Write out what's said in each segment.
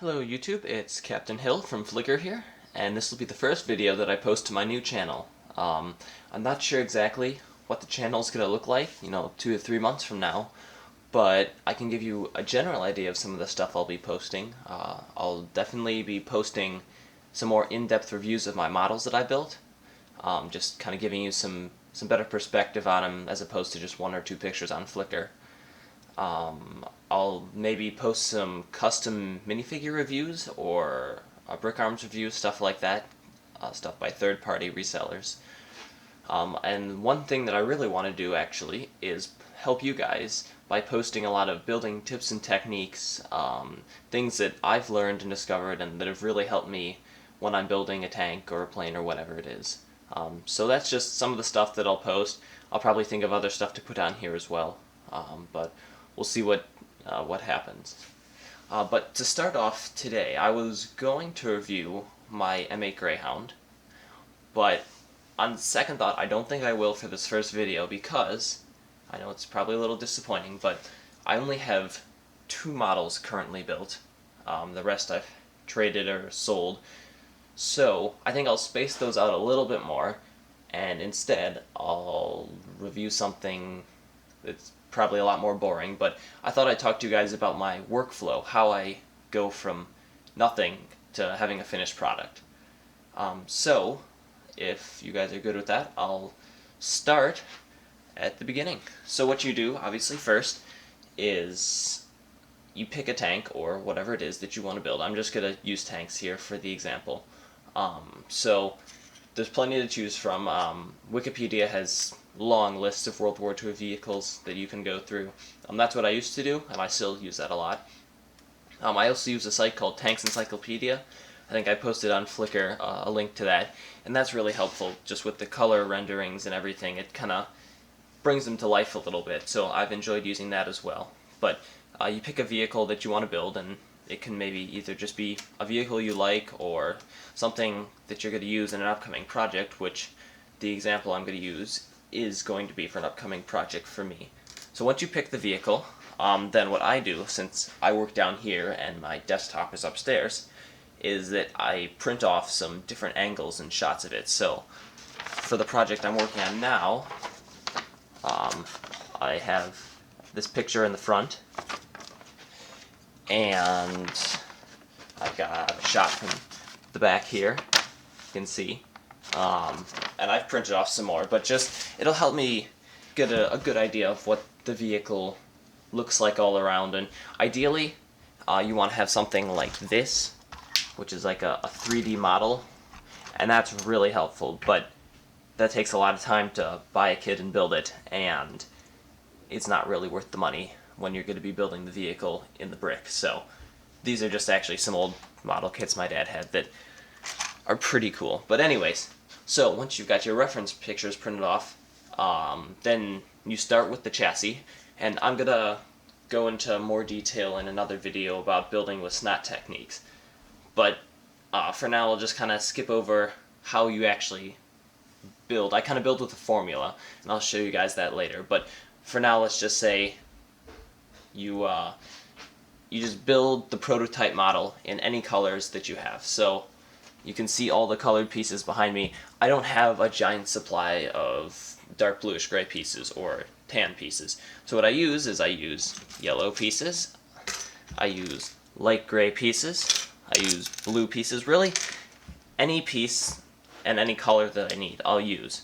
Hello YouTube, it's Captain Hill from Flickr here, and this will be the first video that I post to my new channel. I'm not sure exactly what the channel is going to look like, 2 to 3 months from now, but I can give you a general idea of some of the stuff I'll be posting. I'll definitely be posting some more in-depth reviews of my models that I built, just kind of giving you some better perspective on them as opposed to just 1 or 2 pictures on Flickr. I'll maybe post some custom minifigure reviews or Brick Arms reviews, stuff like that, stuff by third-party resellers. And one thing that I really want to do actually is help you guys by posting a lot of building tips and techniques, things that I've learned and discovered and that have really helped me when I'm building a tank or a plane or whatever it is. So that's just some of the stuff that I'll post. I'll probably think of other stuff to put on here as well, but we'll see what happens. But to start off today, I was going to review my M8 Greyhound, but on second thought, I don't think I will for this first video because, I know it's probably a little disappointing, but I only have 2 models currently built. The rest I've traded or sold. So I think I'll space those out a little bit more, and instead I'll review something that's probably a lot more boring, but I thought I'd talk to you guys about my workflow, how I go from nothing to having a finished product. So, if you guys are good with that, I'll start at the beginning. So what you do, obviously, first is you pick a tank or whatever it is that you want to build. I'm just going to use tanks here for the example. So there's plenty to choose from. Wikipedia has long lists of World War II vehicles that you can go through. That's what I used to do, and I still use that a lot. I also use a site called Tanks Encyclopedia. I think I posted on Flickr a link to that, and that's really helpful just with the color renderings and everything. It kind of brings them to life a little bit, so I've enjoyed using that as well. But you pick a vehicle that you want to build, and it can maybe either just be a vehicle you like or something that you're going to use in an upcoming project, which the example I'm going to use is going to be for an upcoming project for me. So once you pick the vehicle, then what I do, since I work down here and my desktop is upstairs, is that I print off some different angles and shots of it. So for the project I'm working on now, I have this picture in the front, and I've got a shot from the back here, you can see, and I've printed off some more, but just, it'll help me get a good idea of what the vehicle looks like all around, and ideally, you want to have something like this, which is like a 3D model, and that's really helpful, but that takes a lot of time to buy a kit and build it, and it's not really worth the money when you're going to be building the vehicle in the brick. So these are just actually some old model kits my dad had that are pretty cool. But anyways, so once you've got your reference pictures printed off, then you start with the chassis, and I'm going to go into more detail in another video about building with SNOT techniques. But for now, I'll just kind of skip over how you actually build. I kind of build with a formula, and I'll show you guys that later. But for now, let's just say you just build the prototype model in any colors that you have. So you can see all the colored pieces behind me. I don't have a giant supply of dark bluish gray pieces or tan pieces. So what I use is I use yellow pieces, I use light gray pieces, I use blue pieces. Really, any piece and any color that I need, I'll use.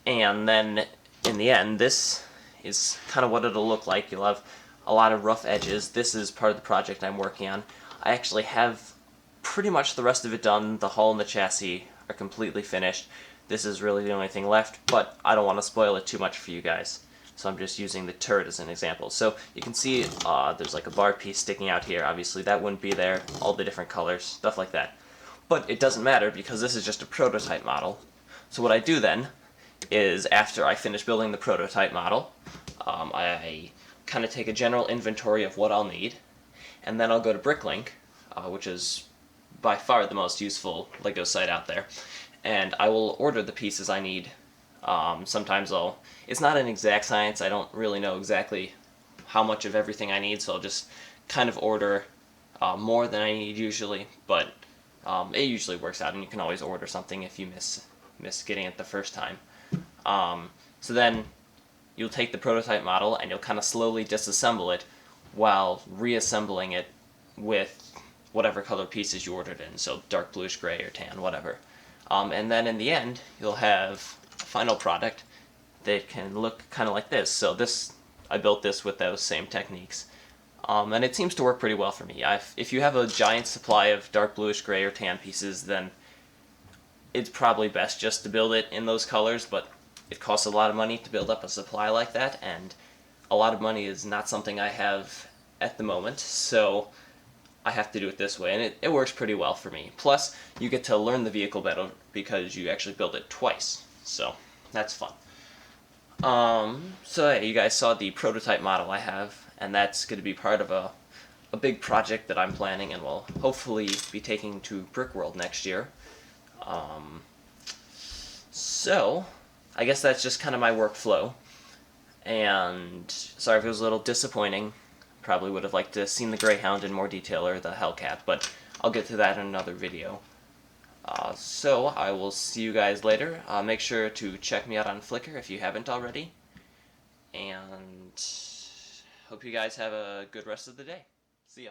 And then in the end, this is kind of what it'll look like. You'll have a lot of rough edges. This is part of the project I'm working on. I actually have pretty much the rest of it done. The hull and the chassis are completely finished. This is really the only thing left, but I don't want to spoil it too much for you guys, so I'm just using the turret as an example. So you can see there's like a bar piece sticking out here. Obviously that wouldn't be there, all the different colors, stuff like that. But it doesn't matter because this is just a prototype model. So what I do then is, after I finish building the prototype model, I kind of take a general inventory of what I'll need, and then I'll go to Bricklink, which is by far the most useful LEGO site out there, and I will order the pieces I need. Sometimes it's not an exact science. I don't really know exactly how much of everything I need, so I'll just kind of order more than I need usually, but it usually works out, and you can always order something if you miss getting it the first time. So then you'll take the prototype model and you'll kind of slowly disassemble it while reassembling it with whatever color pieces you ordered in, so dark bluish gray or tan, whatever. And then in the end, you'll have a final product that can look kind of like this. So this, I built this with those same techniques. And it seems to work pretty well for me. If you have a giant supply of dark bluish gray or tan pieces, then it's probably best just to build it in those colors, but it costs a lot of money to build up a supply like that, and a lot of money is not something I have at the moment, so I have to do it this way, and it works pretty well for me. Plus, you get to learn the vehicle better because you actually build it twice, so that's fun. So yeah, you guys saw the prototype model I have, and that's going to be part of a big project that I'm planning and will hopefully be taking to Brickworld next year. So, I guess that's just kind of my workflow, and sorry if it was a little disappointing. Probably would have liked to have seen the Greyhound in more detail, or the Hellcat, but I'll get to that in another video. So, I will see you guys later. Make sure to check me out on Flickr if you haven't already, and hope you guys have a good rest of the day. See ya.